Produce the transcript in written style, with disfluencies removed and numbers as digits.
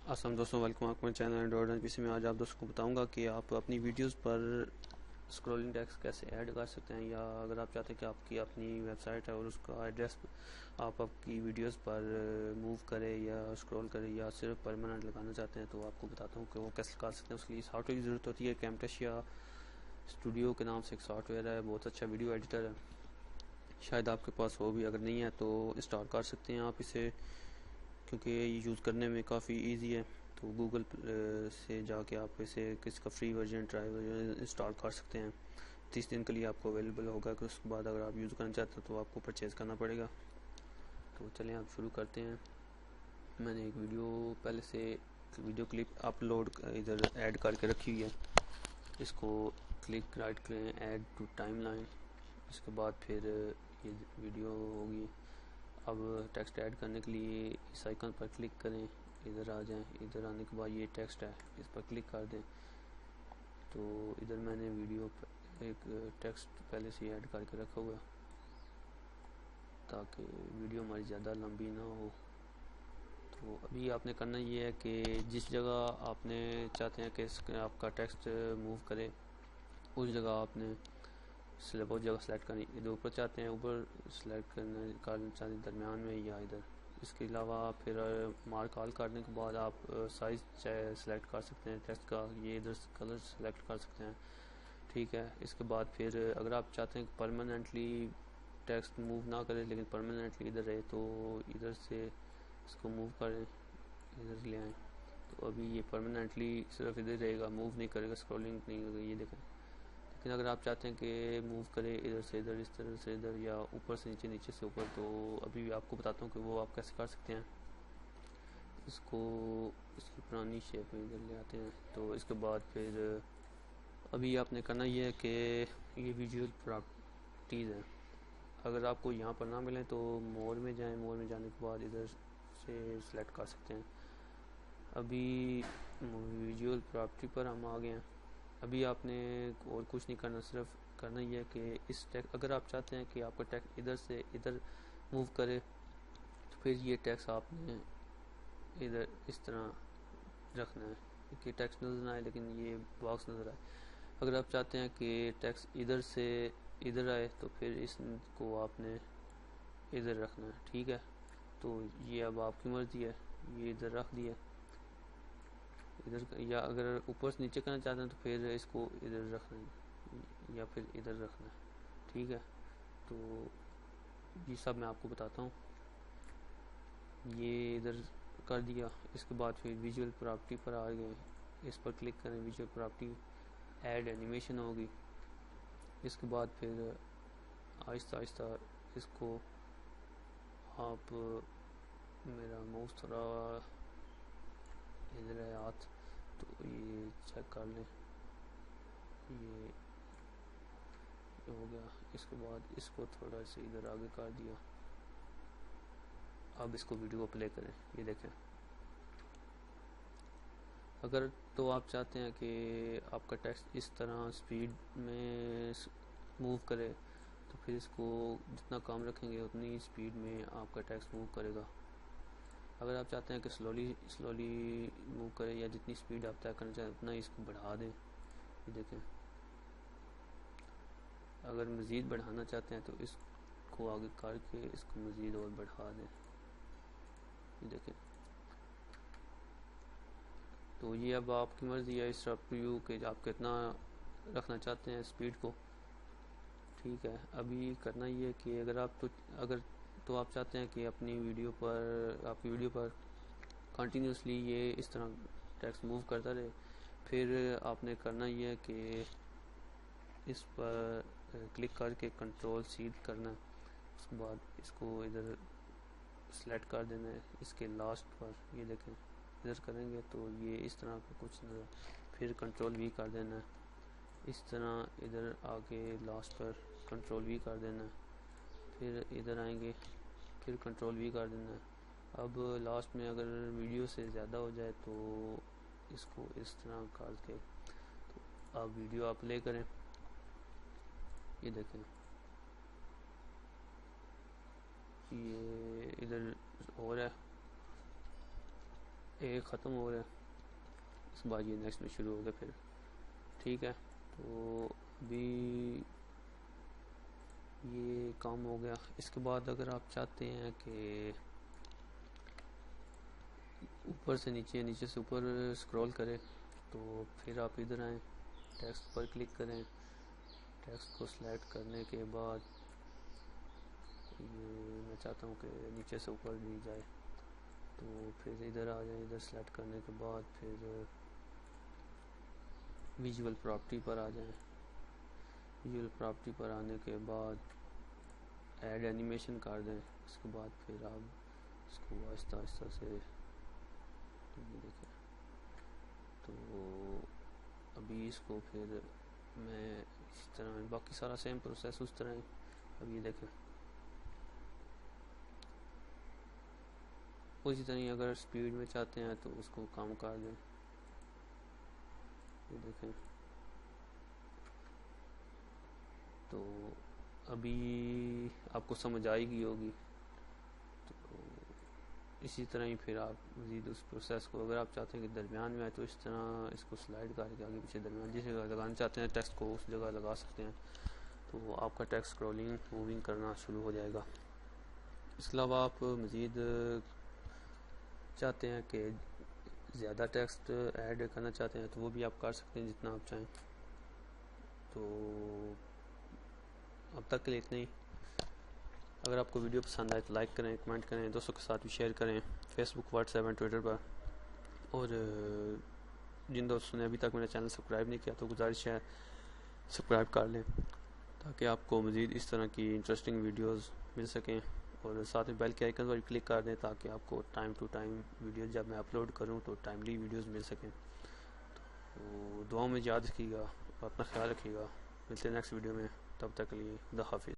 असलम दोस्तों, वेलकम आपका channel Android and PC में। आज आप दोस्तों को बताऊंगा कि आप अपनी वीडियोस पर स्क्रॉलिंग टेक्स्ट कैसे ऐड कर सकते हैं, या अगर आप चाहते हैं कि आपकी अपनी वेबसाइट है और उसका एड्रेस आप आपकी वीडियोस पर मूव करें या स्क्रॉल करें या सिर्फ परमानेंट लगाना चाहते हैं, तो आपको बताता हूँ कि वो कैसे कर सकते हैं। उसके लिए सॉफ्टवेयर की ज़रूरत होती है। कैमटेशिया स्टूडियो के नाम से एक सॉफ्टवेयर है, बहुत अच्छा वीडियो एडिटर है। शायद आपके पास हो भी, अगर नहीं है तो इंस्टॉल कर सकते हैं आप इसे, क्योंकि ये यूज़ करने में काफ़ी इजी है। तो गूगल से जाके आप इसे किसका free version try version install कर सकते हैं। 30 दिन के लिए आपको अवेलेबल होगा, कि उसके बाद अगर आप यूज़ करना चाहते हैं तो आपको परचेज़ करना पड़ेगा। तो चलें आप शुरू करते हैं। मैंने एक वीडियो पहले से वीडियो क्लिप अपलोड इधर ऐड करके रखी हुई है। इसको क्लिक राइट करें, ऐड टू टाइमलाइन। इसके बाद फिर ये वीडियो होगी। अब टेक्स्ट ऐड करने के लिए इस आइकन पर क्लिक करें, इधर आ जाएं। इधर आने के बाद ये टेक्स्ट है, इस पर क्लिक कर दें। तो इधर मैंने वीडियो पर एक टेक्स्ट पहले से ऐड करके रखा हुआ, ताकि वीडियो हमारी ज़्यादा लंबी ना हो। तो अभी आपने करना ये है कि जिस जगह आपने चाहते हैं कि आपका टेक्स्ट मूव करे, उस जगह आपने बहुत जगह सेलेक्ट करनी। इधर ऊपर चाहते हैं, ऊपर सेलेक्ट करना चाहते हैं, दरमियान में या इधर। इसके अलावा फिर मार्क ऑल करने के बाद आप साइज़ सेलेक्ट कर सकते हैं टेक्स्ट का। ये इधर कलर सेलेक्ट कर सकते हैं, ठीक है। इसके बाद फिर अगर आप चाहते हैं कि परमानेंटली टेक्स्ट मूव ना करे लेकिन परमानेंटली इधर रहे, तो इधर से इसको मूव करें, इधर ले आएँ। तो अभी ये परमानेंटली सिर्फ इधर रहेगा, मूव नहीं करेगा, स्क्रॉलिंग नहीं होगा, ये देखें। लेकिन अगर आप चाहते हैं कि मूव करे इधर से इधर, इस तरह से इधर, या ऊपर से नीचे, नीचे से ऊपर, तो अभी आपको बताता हूँ कि वो आप कैसे कर सकते हैं। इसको इसकी पुरानी शेप में इधर ले आते हैं। तो इसके बाद फिर अभी आपने करना ये है कि ये विजुअल प्रॉपर्टीज़ है। अगर आपको यहाँ पर ना मिले तो मोर में जाएं। मोर में जाने के बाद इधर से सिलेक्ट कर सकते हैं। अभी विजुअल प्रॉपर्टी पर हम आ गए हैं। अभी आपने और कुछ नहीं करना, सिर्फ करना ये है कि इस टेक्स्ट, अगर आप चाहते हैं कि आपका टेक्स्ट इधर से इधर मूव करे, तो फिर ये टेक्स्ट आपने इधर इस तरह रखना है कि टेक्स्ट नज़र ना आए लेकिन ये बॉक्स नज़र आए। अगर आप चाहते हैं कि टेक्स्ट इधर से इधर आए, तो फिर इसको आपने इधर रखना है, ठीक है। तो ये अब आपकी मर्ज़ी है, ये इधर रख दिया इधर, या अगर ऊपर से नीचे करना चाहते हैं तो फिर इसको इधर रखना है या फिर इधर रखना है, ठीक है। तो ये सब मैं आपको बताता हूँ। ये इधर कर दिया। इसके बाद फिर विजुअल प्रॉपर्टी पर आ गए, इस पर क्लिक करें। विजुअल प्रॉपर्टी ऐड एनिमेशन होगी। इसके बाद फिर आहिस्ता आहिस्ता इसको आप, मेरा माउस थोड़ा इधर है हाथ, तो ये चेक कर लें, ये हो गया। इसके बाद इसको थोड़ा सा इधर आगे कर दिया। अब इसको वीडियो को प्ले करें, ये देखें। अगर तो आप चाहते हैं कि आपका टेक्स्ट इस तरह स्पीड में मूव करे, तो फिर इसको जितना कम रखेंगे उतनी स्पीड में आपका टेक्स्ट मूव करेगा। अगर आप चाहते हैं कि स्लोली स्लोली मूव करे, या जितनी स्पीड आप तय करना चाहते हैं उतना इसको बढ़ा दें, ये देखें। अगर मज़ीद बढ़ाना चाहते हैं तो इसको आगे करके इसको मज़ीद और बढ़ा दें, ये देखें। तो ये अब आपकी मर्ज़ी है, इस अप टू यू कि आप कितना रखना चाहते हैं स्पीड को, ठीक है। अभी करना ये है कि अगर तो आप चाहते हैं कि अपनी वीडियो पर, आपकी वीडियो पर कंटिन्यूसली ये इस तरह टेक्स्ट मूव करता रहे, फिर आपने करना ये है कि इस पर क्लिक करके कंट्रोल सी करना है। उसके बाद इसको इधर सेलेक्ट कर देना है, इसके लास्ट पर, ये देखें। इधर करेंगे तो ये इस तरह का कुछ नज़र, फिर कंट्रोल वी कर देना है। इस तरह इधर आके लास्ट पर कंट्रोल वी कर देना है। फिर इधर आएंगे, फिर कंट्रोल वी कर देना है। अब लास्ट में अगर वीडियो से ज़्यादा हो जाए तो इसको इस तरह करके, तो अब वीडियो आप प्ले करें, ये देखें। ये इधर हो रहा है, एक ख़त्म हो गया, इसके बाद ये नेक्स्ट में शुरू हो गया फिर। ठीक है, तो अभी ये काम हो गया। इसके बाद अगर आप चाहते हैं कि ऊपर से नीचे, नीचे से ऊपर स्क्रॉल करें, तो फिर आप इधर आएँ, टेक्स्ट पर क्लिक करें। टेक्स्ट को सिलेक्ट करने के बाद ये मैं चाहता हूँ कि नीचे से ऊपर दी जाए, तो फिर इधर आ जाए। इधर सेलेक्ट करने के बाद फिर विजुअल प्रॉपर्टी पर आ जाएं। विजुअल प्रॉपर्टी पर आने के बाद ऐड एनिमेशन कर दें। इसके बाद फिर आप इसको आहिस्ता आहिस्ता से ये देखें। तो अभी इसको फिर मैं इस तरह, बाकी सारा सेम प्रोसेस उस तरह है। अब ये देखें, उसी तरह अगर स्पीड में चाहते हैं तो उसको कम कर दें। ये देखें, तो अभी आपको समझ आएगी होगी। तो इसी तरह ही फिर आप मज़ीद उस प्रोसेस को, अगर आप चाहते हैं कि दरमियान में आए तो इस तरह इसको स्लाइड करके आगे पीछे दरमियान जिस जगह लगाना चाहते हैं टेक्स्ट को उस जगह लगा सकते हैं। तो आपका टेक्स्ट स्क्रॉलिंग मूविंग करना शुरू हो जाएगा। इसके अलावा आप मज़ीद चाहते हैं कि ज़्यादा टेक्स्ट ऐड करना चाहते हैं तो वो भी आप कर सकते हैं जितना आप चाहें। तो अब तक के लिए इतना ही। अगर आपको वीडियो पसंद आए तो लाइक करें, कमेंट करें, दोस्तों के साथ भी शेयर करें, फेसबुक, व्हाट्सएप एंड ट्विटर पर। और जिन दोस्तों ने अभी तक मेरा चैनल सब्सक्राइब नहीं किया तो गुजारिश है सब्सक्राइब कर लें, ताकि आपको मज़ीद इस तरह की इंटरेस्टिंग वीडियोस मिल सकें। और साथ में बेल के आइकन पर क्लिक कर दें ताकि आपको टाइम टू टाइम वीडियोस जब मैं अपलोड करूं तो टाइमली वीडियोस मिल सकें। तो दुआओं में याद रखिएगा और अपना ख्याल रखिएगा। मिलते हैं नेक्स्ट वीडियो में, तब तक के लिए खुदा हाफिज़।